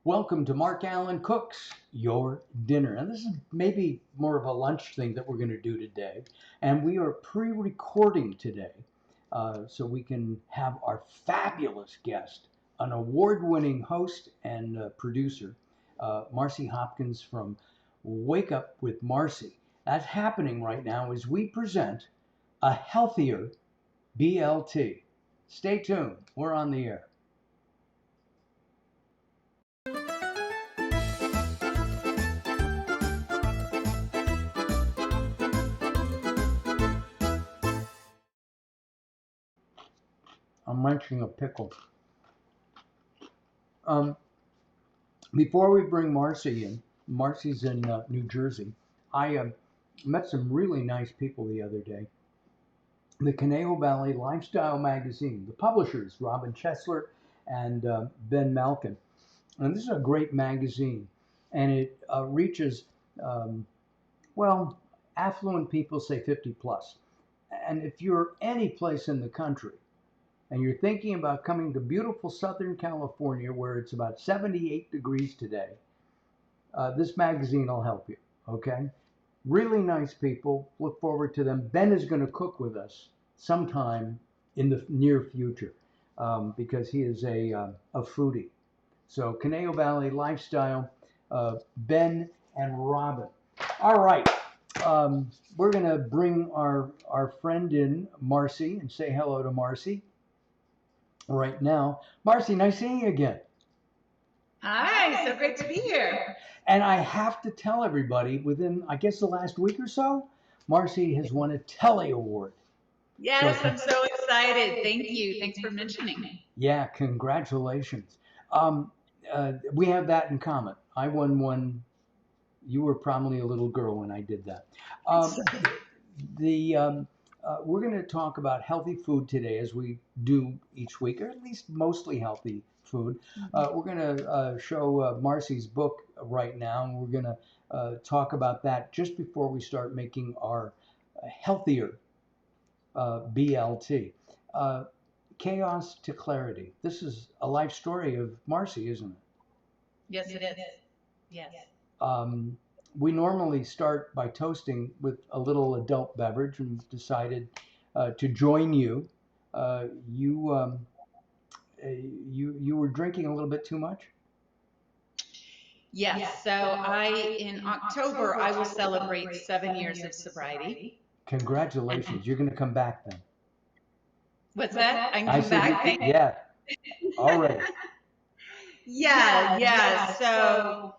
Welcome to Mark Allen Cooks Your Dinner. And this is maybe more of a lunch thing that we're going to do today. And we are pre-recording today so we can have our fabulous guest, an award-winning host and producer, Marci Hopkins from Wake Up With Marci. That's happening right now as we present a Healthier BLT. Stay tuned. We're on the air. I'm munching a pickle. Before we bring Marci in, Marci's in New Jersey. I met some really nice people the other day. The Conejo Valley Lifestyle Magazine, the publishers, Robin Chesler and Ben Malkin. And this is a great magazine. And it reaches, well, affluent people, say 50 plus. And if you're any place in the country, and you're thinking about coming to beautiful Southern California where it's about 78 degrees today, this magazine will help you, okay? Really nice people. Look forward to them. Ben is going to cook with us sometime in the near future because he is a foodie. So Conejo Valley Lifestyle, Ben and Robin. All right. We're going to bring our friend in, Marci, and say hello to Marci right now. Marci, nice seeing you again. Hi, so great to be here. And I have to tell everybody, within, I guess, the last week or so, Marci has won a Telly Award. Yes, I'm so excited. Thank you. Thanks for mentioning me. Yeah, congratulations. We have that in common. I won one. You were probably a little girl when I did that. We're going to talk about healthy food today, as we do each week, or at least mostly healthy food. We're going to show Marci's book right now, and we're going to talk about that just before we start making our healthier BLT. Chaos to clarity. This is a life story of Marci, isn't it? Yes, it is. Yes. We normally start by toasting with a little adult beverage, and decided to join you. You were drinking a little bit too much? Yes. So in October, I will celebrate 7 years of sobriety. Congratulations. You're going to come back then. What's that? I can come back? Yeah. All right. Yeah. So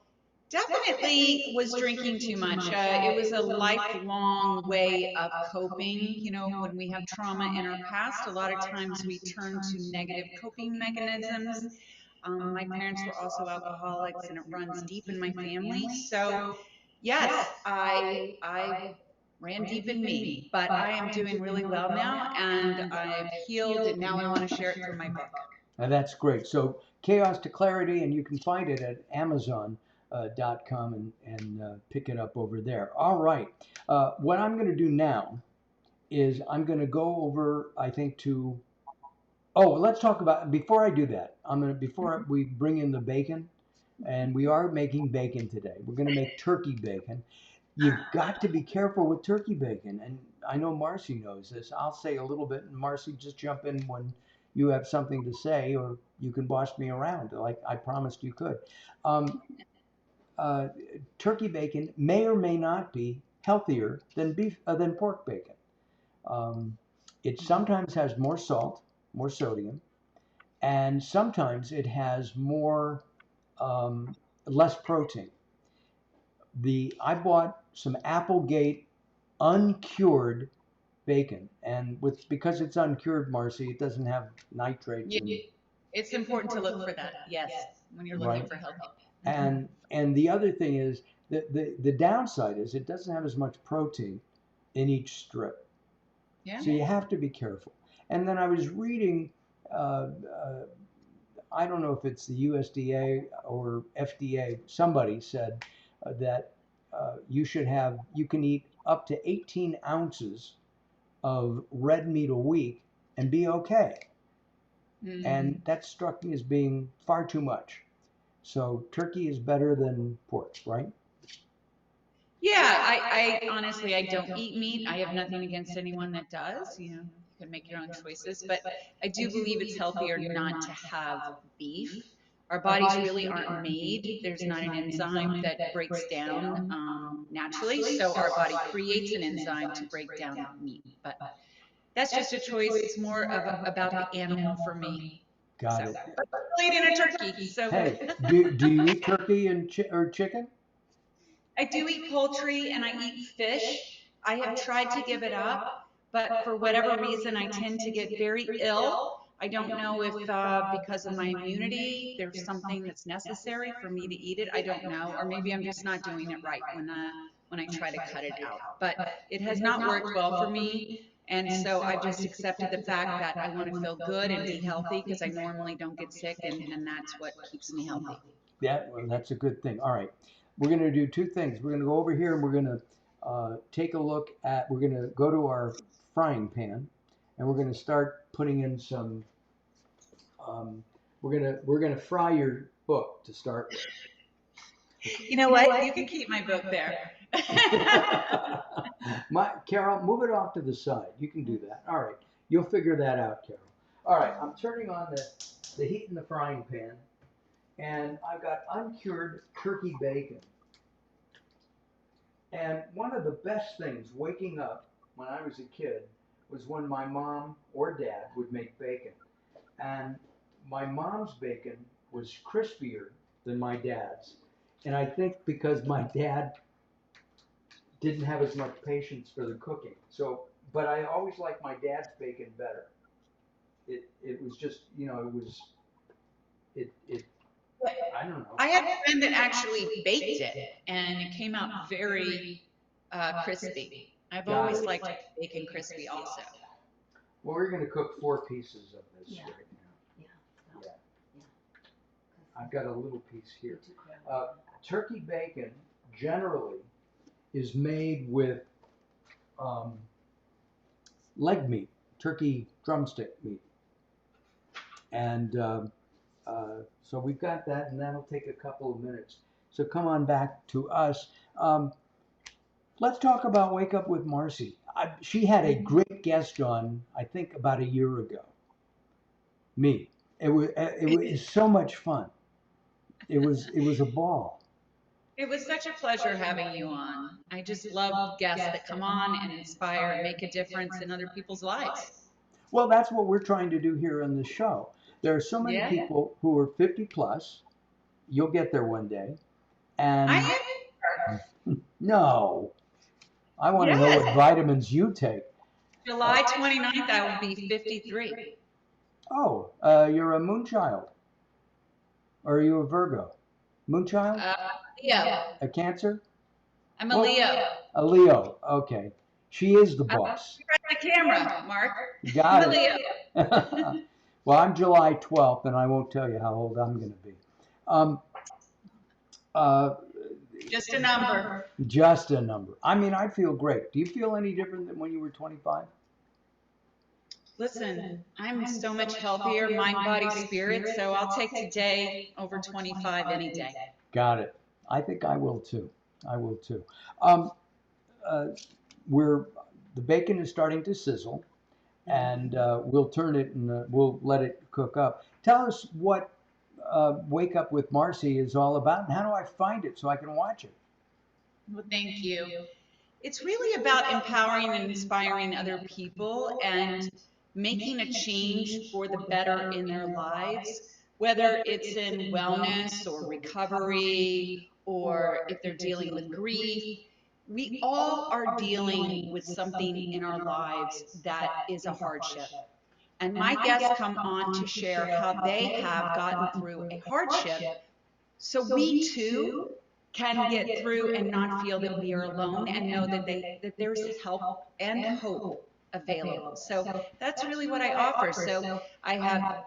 definitely was drinking too much. It was a lifelong way of coping. You know, when we have trauma in our past, a lot of times we turn to negative coping mechanisms. My parents were also alcoholics, and it runs deep in my family. So, yes, I ran deep in me, but I am doing really well now, and I've healed, and now I want to share it through my book. And that's great. So, Chaos to Clarity, and you can find it at Amazon. .com and pick it up over there. All right. What I'm going to do now is I'm going to go over, I think, to. Oh, let's talk about, before I do that, before we bring in the bacon, and we are making bacon today. We're going to make turkey bacon. You've got to be careful with turkey bacon, and I know Marci knows this. I'll say a little bit, and Marci, just jump in when you have something to say, or you can boss me around like I promised you could. Turkey bacon may or may not be healthier than than pork bacon. It sometimes has more salt, more sodium, and sometimes it has more less protein. I bought some Applegate uncured bacon, and because it's uncured, Marci, it doesn't have nitrates. It's important to look for that. Yes, when you're looking for healthy. And the other thing is that the downside is it doesn't have as much protein in each strip. Yeah. So you have to be careful. And then I was reading, I don't know if it's the USDA or FDA, somebody said that you can eat up to 18 ounces of red meat a week and be okay. Mm-hmm. And that struck me as being far too much. So turkey is better than pork, right? Yeah, I honestly, I don't eat meat. I have nothing against anyone that does. You can make your own choices, but I do believe it's healthier not to have beef. Our bodies really aren't made. There's not an enzyme that breaks down naturally, so our body creates an enzyme to break down meat. But that's just a choice. It's more of about the animal for me. So, Got it. but I eat in a turkey. So Hey, do you eat turkey and or chicken? I do eat poultry and I eat fish. I have tried to give it up, but for whatever reason, I tend to get very ill. I don't know if because of my immunity, there's something that's necessary for me to eat it. I don't know, or maybe I'm just not doing it right when I try to cut it out. But it has not worked well for me, and so I've just accepted the fact that I want to feel good and be healthy because I normally don't get sick, and that's what keeps me healthy. Yeah, well, that's a good thing. All right. We're going to do two things. We're going to go over here and we're going to take a look at, we're going to go to our frying pan and we're going to start putting in some, we're going to fry your book to start with. You know what? You can keep my book there. Carol, move it off to the side. You can do that. All right. You'll figure that out, Carol. All right. I'm turning on the heat in the frying pan, and I've got uncured turkey bacon. And one of the best things waking up when I was a kid was when my mom or dad would make bacon. And my mom's bacon was crispier than my dad's. And I think because my dad didn't have as much patience for the cooking. So, but I always liked my dad's bacon better. It was just, it was, it I don't know. I had a friend that actually baked it, and it came out very crispy. I've Got always it. liked bacon crispy also. Well, we're going to cook 4 pieces of this right now. Yeah. I've got a little piece here. Turkey bacon generally is made with leg meat, turkey drumstick meat. And so we've got that, and that'll take a couple of minutes. So come on back to us. Let's talk about Wake Up with Marci. She had a great guest on, I think, about a year ago. Me. It was so much fun. It was a ball. It was such a pleasure having you on. I just love guests that come on and inspire and make a difference in other people's lives. Well, that's what we're trying to do here on the show. There are so many Yeah. people who are 50 plus. You'll get there one day. And I am. no, I want to know Yes. what vitamins you take. July 29th, I will be 53. Oh, you're a moon child. Or are you a Virgo? Moon child? Leo. A Cancer? I'm a Leo. A Leo. Okay. She is the boss. You're the camera, Mark. Got I'm a it. Leo. Well, I'm July 12th, and I won't tell you how old I'm going to be. Uh, Just a number. just a number. I mean, I feel great. Do you feel any different than when you were 25? Listen, I'm so much healthier, mind, body, spirit, so I'll take today over 25 any day. Got it. I think I will too. I will too. Um, uh, the bacon is starting to sizzle, and we'll turn it and we'll let it cook up. Tell us what Wake Up with Marci is all about, and how do I find it so I can watch it? Well, thank you. It's really about empowering and inspiring other people and making a change for the better in their lives, whether it's in wellness or recovery or if they're dealing with grief. We all are dealing with something in our lives that is a hardship. And my guests come on to share how they have gotten through a hardship so we too can get through and not feel that we are alone and know that there's help and hope available. So that's really what I offer. So I have,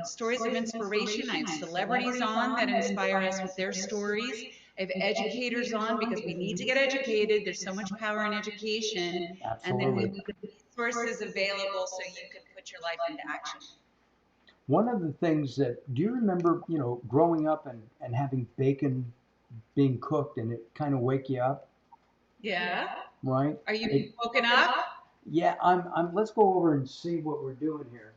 stories of inspiration. I have celebrities on that inspire us with their stories. I have educators on because we need to get educated. There's so much power in education. Absolutely. And then we have resources available so you can put your life into action. One of the things that, do you remember, growing up and having bacon being cooked and it kind of wake you up, Yeah. right? Are you woken up? Yeah, let's go over and see what we're doing here.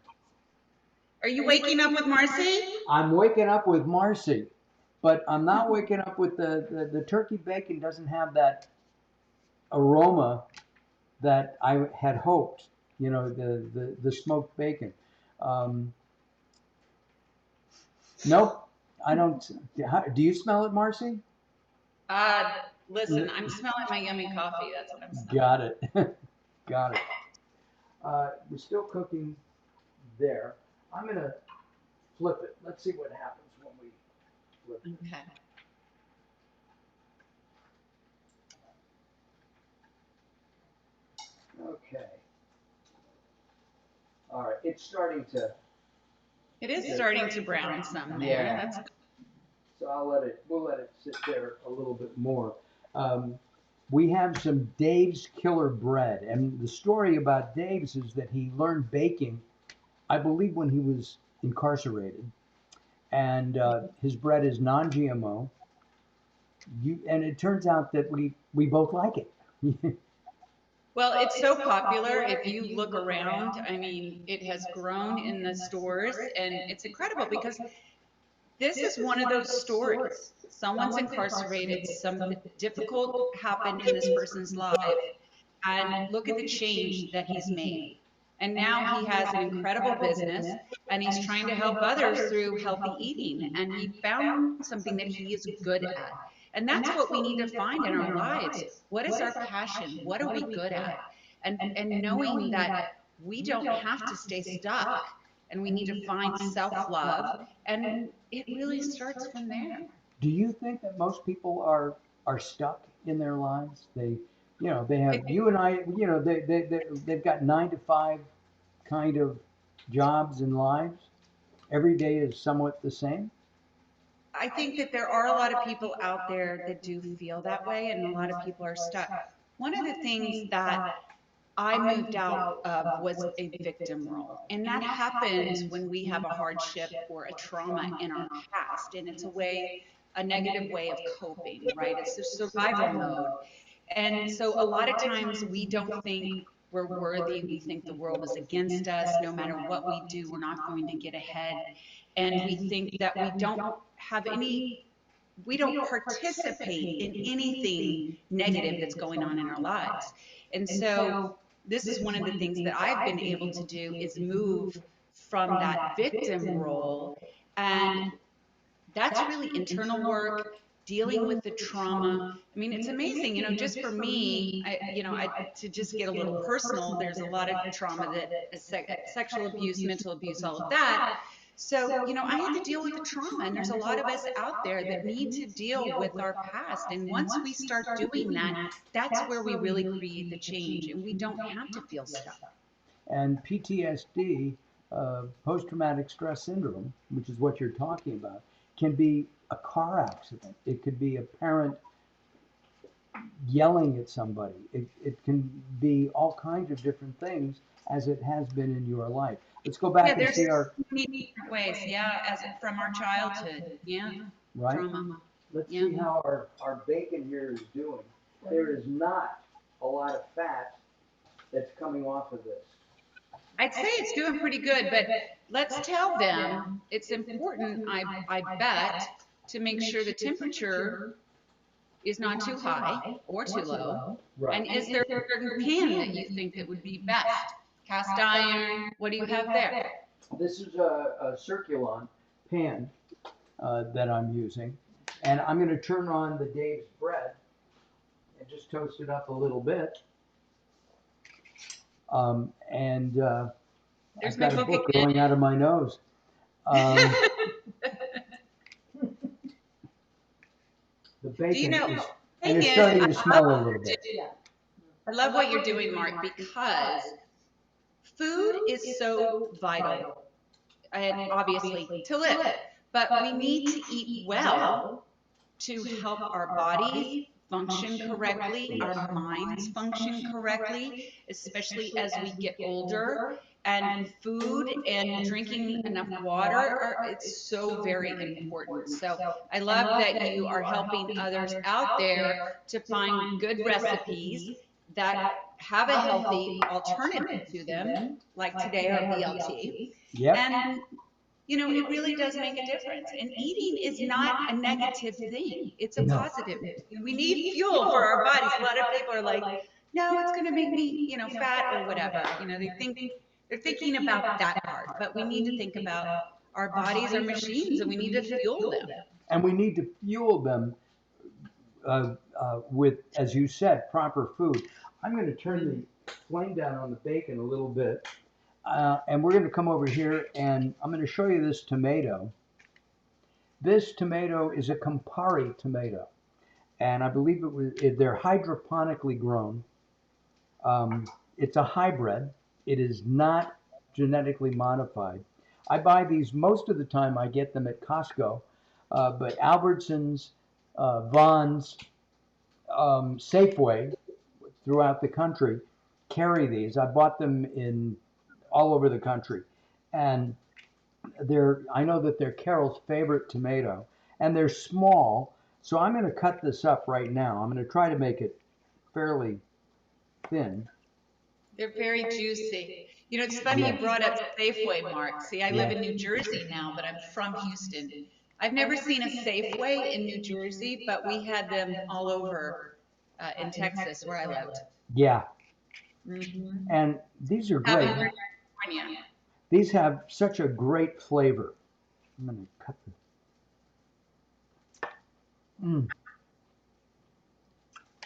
Are you waking up with Marci? I'm waking up with Marci, but I'm not waking up with the turkey bacon doesn't have that aroma that I had hoped, the smoked bacon. Um, nope, I don't. Do you smell it, Marci? Uh, Listen, I'm smelling my yummy coffee. That's what I'm smelling. Got it. Got it. We're still cooking there. I'm going to flip it. Let's see what happens when we flip it. Okay. Okay. All right. It's starting to. It is starting to brown some there. Yeah. That's So we'll let it sit there a little bit more. We have some Dave's Killer Bread. And the story about Dave's is that he learned baking, I believe, when he was incarcerated. And his bread is non-GMO. And it turns out that we both like it. Well, it's so popular. If you look around, I mean, it has grown in the stores, and it's incredible because this is one of those stories. Someone's incarcerated, something difficult happened in this person's life, and look at the change that he's made. And now he has an incredible business, and he's trying to help others through healthy eating. And he found something that he is good at. And that's what we need to find in our lives. What is our passion? What are we good at? And knowing that we don't have to stay stuck, and we need to find self-love, and it really starts from there. Do you think that most people are stuck in their lives? They have you and I. They've got 9 to 5 kind of jobs and lives. Every day is somewhat the same. I think that there are a lot of people out there that do feel that way, and a lot of people are stuck. One of the things that I moved out of was a victim role. And that happens when we have a hardship or a trauma in our past. And it's a negative way of coping, right? It's a survival mode. And so a lot of times we don't think we're worthy. We think the world is against us. No matter what we do, we're not going to get ahead. And we think that we don't participate in anything negative that's going on in our lives. And so this is one of the things that I've been able to do is move from that victim role. And that's really internal work, dealing with the trauma. I mean, it's amazing, just for me, to just get a little personal, there's a lot of trauma that sexual abuse, mental abuse, all of that. So, I had to deal with the trauma, and there's a lot of us out there that need to deal with our past. And once we start doing that, that's where we really create the change, and we don't have to feel stuck. And PTSD, post-traumatic stress syndrome, which is what you're talking about, can be a car accident. It could be a parent yelling at somebody. It can be all kinds of different things, as it has been in your life. Let's go back and see our many different ways, as from our childhood, right. Trauma. Let's see how our bacon here is doing. There is not a lot of fat that's coming off of this. I'd say it's doing pretty good, but let's tell them it's important, I bet, to make sure the temperature is not too high or too low. Right. And is there a certain pan that you think that would be best? Cast iron? What do you have there? This is a Circulon pan that I'm using. And I'm going to turn on the Dave's bread and just toast it up a little bit. I've got a book going out of my nose. The bacon is, and it's starting to smell a little bit. I love what you're doing, Mark, because food is so vital, and obviously to live, but we need to eat well to help our bodies function correctly, our minds function correctly, especially as we get older. And food and drinking enough water it's so very important. So I love that you are helping others out there to find good recipes that have a healthy alternative to them, like today our BLT. Yep. And it really does make a difference. And eating is not a negative thing. It's a No. positive. We need fuel for our bodies. A lot of people are like, no, it's going to make me, fat or whatever. They're thinking about that part, but we need to think about our bodies are machines and we need to fuel them. And we need to fuel them with, as you said, proper food. I'm going to turn the flame down on the bacon a little bit. And we're going to come over here and I'm going to show you this tomato. This tomato is a Campari tomato. And I believe they're hydroponically grown. It's a hybrid. It is not genetically modified. I buy these most of the time. I get them at Costco, but Albertsons, Vons, Safeway throughout the country carry these. I bought them in all over the country, and I know that they're Carol's favorite tomato, and they're small. So I'm going to cut this up right now. I'm going to try to make it fairly thin. They're very juicy. It's funny you brought up Safeway, Mark. See, I live in New Jersey now, but I'm from Houston. I've never seen a Safeway in New Jersey, but we had them all over in Texas where I lived. Yeah. Mm-hmm. And these are great. California. These have such a great flavor. I'm going to cut them.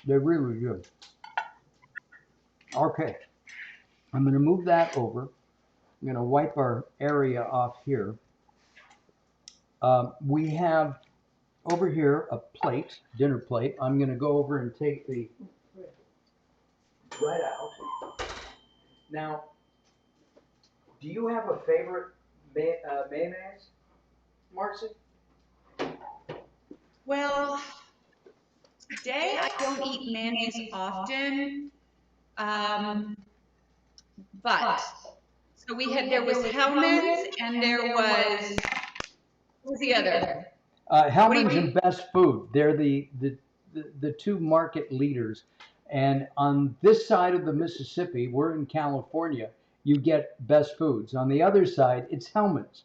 They're really good. Okay. I'm going to move that over. I'm going to wipe our area off here. We have over here a plate, dinner plate. I'm going to go over and take the bread out. Now, do you have a favorite mayonnaise, Marci? Well, today I don't eat mayonnaise often, but so there was Hellman's and there was, what was the other? Hellman's and Best Food. They're the two market leaders. And on this side of the Mississippi, we're in California, you get Best Foods. On the other side, it's Hellman's.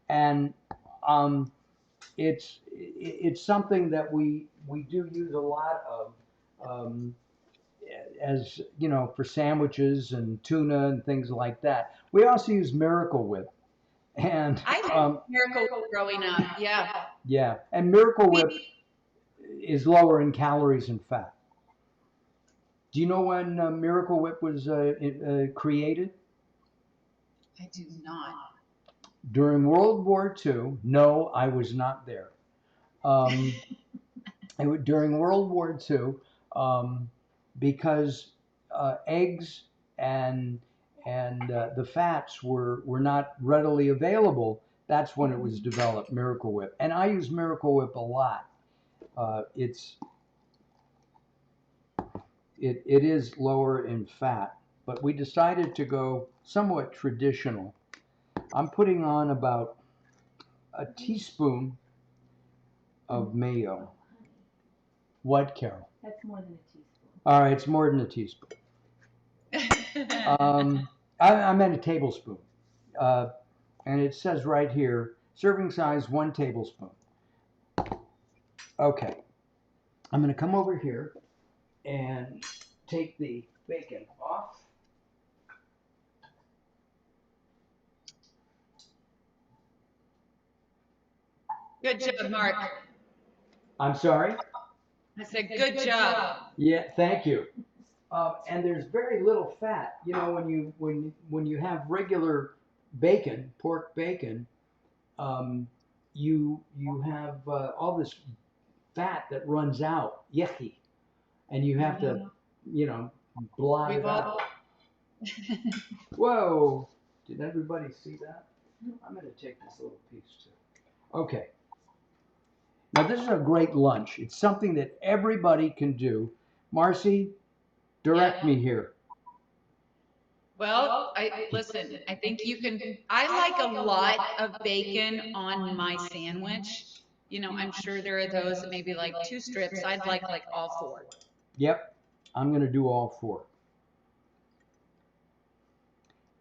And it's something that we do use a lot of, as for sandwiches and tuna and things like that. We also use Miracle Whip. And I had Miracle Whip growing up. Yeah, and Miracle Whip is lower in calories and fat. Do you know when Miracle Whip was created? I do not. During World War II. No, I was not there. During World War II, because eggs and the fats were not readily available. That's when it was developed, Miracle Whip. And I use Miracle Whip a lot. It is lower in fat, but we decided to go somewhat traditional. I'm putting on about a teaspoon of mayo. What, Carol? That's more than a teaspoon. All right, it's more than a teaspoon. I meant a tablespoon. And it says right here, serving size 1 tablespoon. Okay. I'm going to come over here and take the bacon off. Good job, Mark. I'm sorry? I said, good job. Yeah, thank you. And there's very little fat. When you have regular bacon, pork bacon, you have all this fat that runs out, yucky, and you have to, blot it out. Whoa! Did everybody see that? I'm going to take this little piece too. Okay. Now this is a great lunch. It's something that everybody can do. Marci, direct me here. Well, listen, I think you can, I like a lot of bacon on my sandwich. You know, I'm sure there are those that maybe like 2 strips. I'd like all 4. Yep, I'm going to do all 4.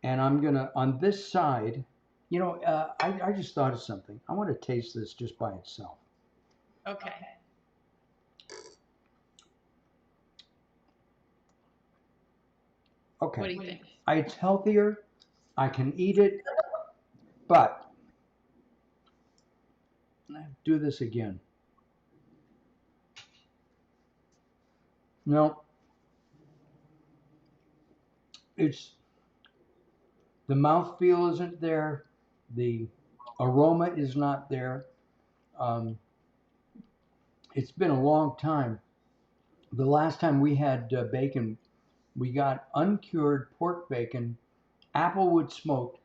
And I'm going to, on this side, you know, I just thought of something. I want to taste this just by itself. Okay. Okay. What do you think? It's healthier. I can eat it, but do this again. No, it's the mouthfeel isn't there. The aroma is not there. Um, it's been a long time. The last time we had bacon, we got uncured pork bacon, applewood smoked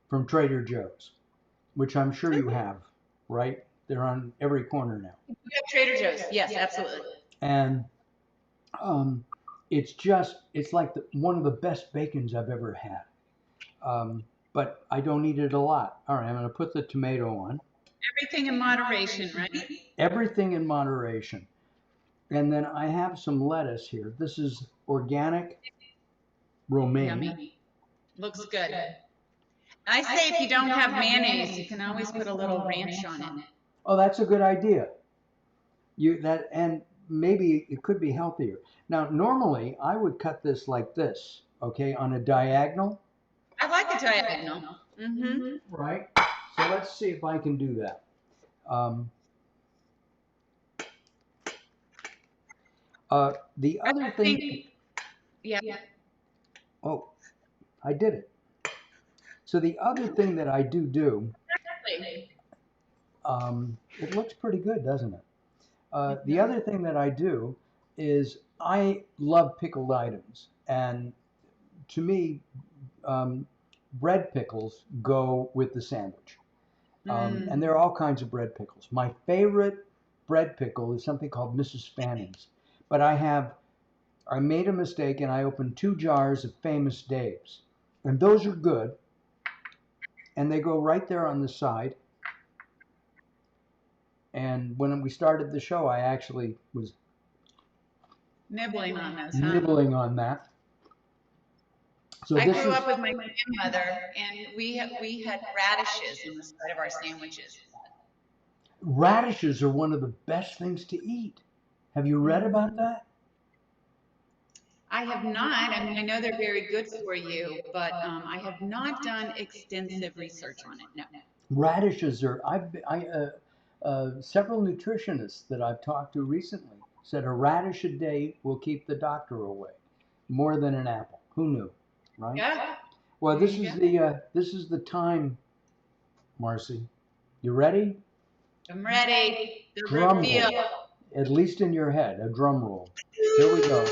from Trader Joe's, which I'm sure you have, right? They're on every corner now. We have Trader Joe's. Yes, absolutely. And it's like one of the best bacons I've ever had. But I don't eat it a lot. All right, I'm going to put the tomato on. Everything in moderation, right? Everything in moderation. And then I have some lettuce here. This is organic romaine. Yummy. Looks good. I say if you don't have mayonnaise, you can always put a little ranch on it. Oh, that's a good idea. And maybe it could be healthier. Now, normally I would cut this like this, okay, on a diagonal. I like a diagonal. Mm-hmm. Right. So let's see if I can do that. The other thing. Yeah. Oh, I did it. So the other thing that I do, it looks pretty good, doesn't it? The other thing that I do is I love pickled items, and to me, bread pickles go with the sandwich. And there are all kinds of bread pickles. My favorite bread pickle is something called Mrs. Fanning's, but I made a mistake and I opened 2 jars of Famous Dave's, and those are good, and they go right there on the side. And when we started the show, I actually was nibbling on those. Nibbling on that. So I grew up with my grandmother, and we had radishes on the side of our sandwiches. Radishes are one of the best things to eat. Have you read about that? I have not. I mean, I know they're very good for you, but I have not done extensive research on it. No. Radishes are. Several nutritionists that I've talked to recently said a radish a day will keep the doctor away, more than an apple. Who knew, right? Yeah. Well, this is the time, Marci. You ready? I'm ready. The Drum reveal. roll. At least in your head, a drum roll. Here we go.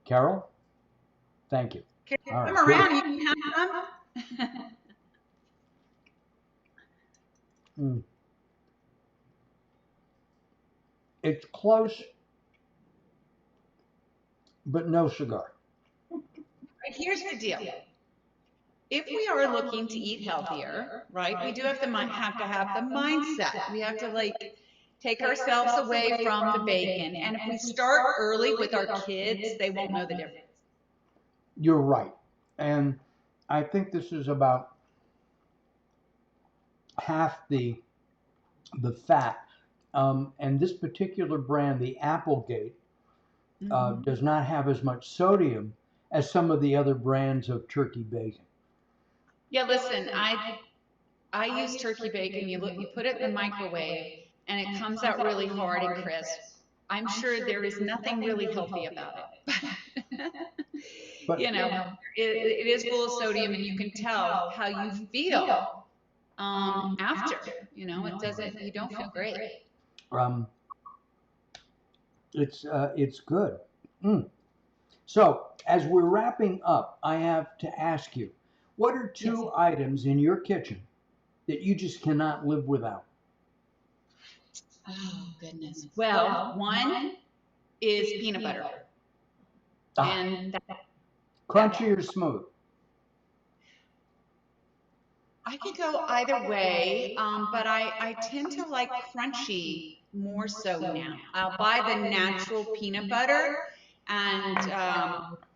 Carol, thank you. All right, come around. You can have some. It's close, but no cigar. Here's the deal. If we are looking to eat healthier, right, we do have to have the mindset. We have to take ourselves away from the bacon. And if we start early with our kids, they won't know the difference. You're right. And I think this is about half the fat. And this particular brand, the Applegate, does not have as much sodium as some of the other brands of turkey bacon. Yeah, listen, I use turkey bacon. You put it in the microwave, and it comes out really hard and crisp. I'm sure there is nothing really healthy about it. But you know, it is full of sodium, and you can tell how you feel after. You know, you don't feel great. It's good. So as we're wrapping up, I have to ask you, what are 2 items in your kitchen that you just cannot live without? Oh, goodness. Well, one is peanut butter. And Crunchy or smooth? I could go either way, but I tend to like crunchy more so now. I'll buy the natural peanut butter, and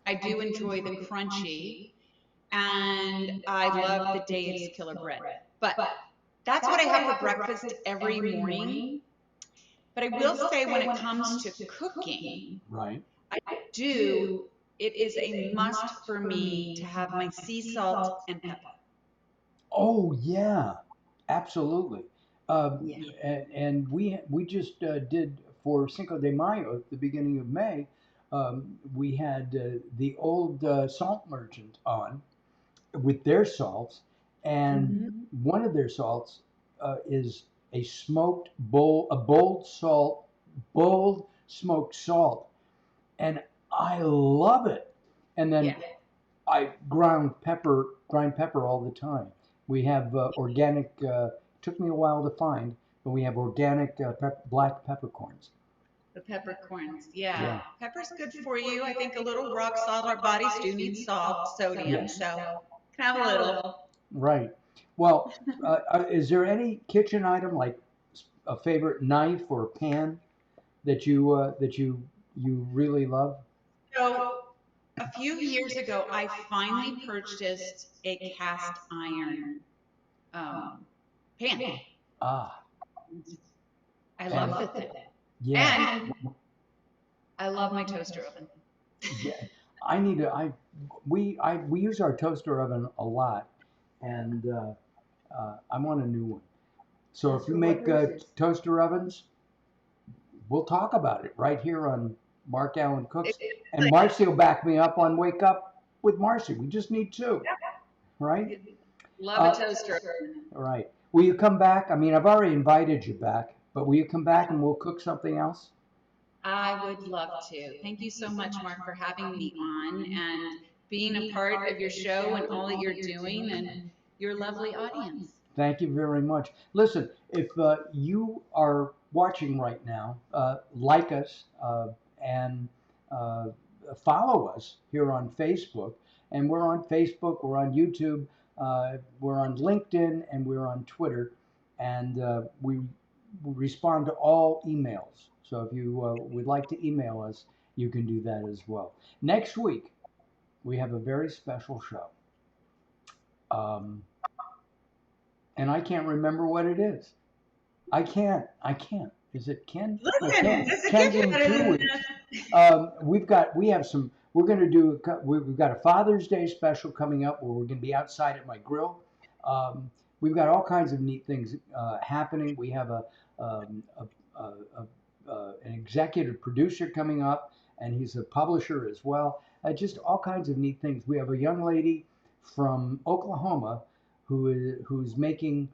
I do enjoy the crunchy, and I love the Dave's Killer Bread. But that's what I have for breakfast every morning. But I will say when it comes to cooking, Right. I do, it is a must for me to have my sea salt and pepper. Oh yeah, absolutely. Yeah. And we just did for Cinco de Mayo at the beginning of May. We had the old salt merchant on with their salts, and one of their salts is a smoked a bold smoked salt, and I love it. And then Yeah. I grind pepper all the time. We have organic. Took me a while to find, but we have organic black peppercorns. The peppercorns, yeah. Yeah. Pepper's good for you. I think a little rock salt. Our bodies do need salt, sodium, Yes. so can have a little. Right. Well, is there any kitchen item like a favorite knife or pan that you really love? So a few years ago, I finally purchased a cast iron pan. Ah, I love the thing, yeah. and I love my toaster oven. Yeah, I need to. We use our toaster oven a lot, and I want a new one. So if you make toaster ovens, we'll talk about it right here on Mark Allen Cooks, and Marci will back me up on Wake Up with Marci. We just need two, right? Love a toaster oven. All right. Will you come back? I mean, I've already invited you back, but will you come back and we'll cook something else? I would love to. Thank you so much, Mark, for having me on and being a part of your show and all that you're doing and your lovely audience. Thank you very much. Listen, if you are watching right now, like us and uh, follow us here on Facebook. And we're on Facebook, we're on YouTube, we're on LinkedIn, and we're on Twitter. And we respond to all emails. So if you would like to email us, you can do that as well. Next week, we have a very special show. Um, and I can't remember what it is. I can't. Is it Ken? Listen, this is Ken's in better 2 than weeks. We have some. We're going to do. We've got a Father's Day special coming up where we're going to be outside at my grill. We've got all kinds of neat things happening. We have an executive producer coming up, and he's a publisher as well. Just all kinds of neat things. We have a young lady from Oklahoma who's making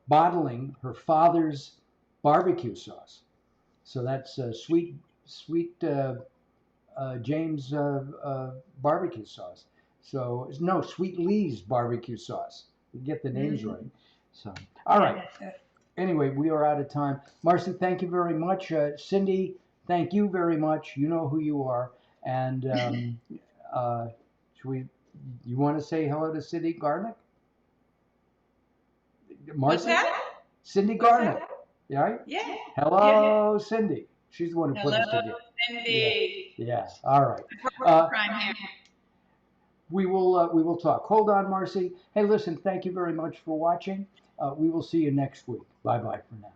bottling her father's barbecue sauce. So that's sweet James barbecue sauce. So no, Sweet Lee's barbecue sauce. You get the names right. So all right. Anyway, we are out of time. Marci, thank you very much. Cindy, thank you very much. You know who you are. And should we? You want to say hello to Cindy Garnick? What's Marci? that? Cindy What's Garnick. that? Yeah. Yeah. Hello, Cindy. She's the one who put us Hello, together. Cindy. Yeah. All right. Crime here. We will talk. Hold on, Marci. Hey, listen. Thank you very much for watching. We will see you next week. Bye bye for now.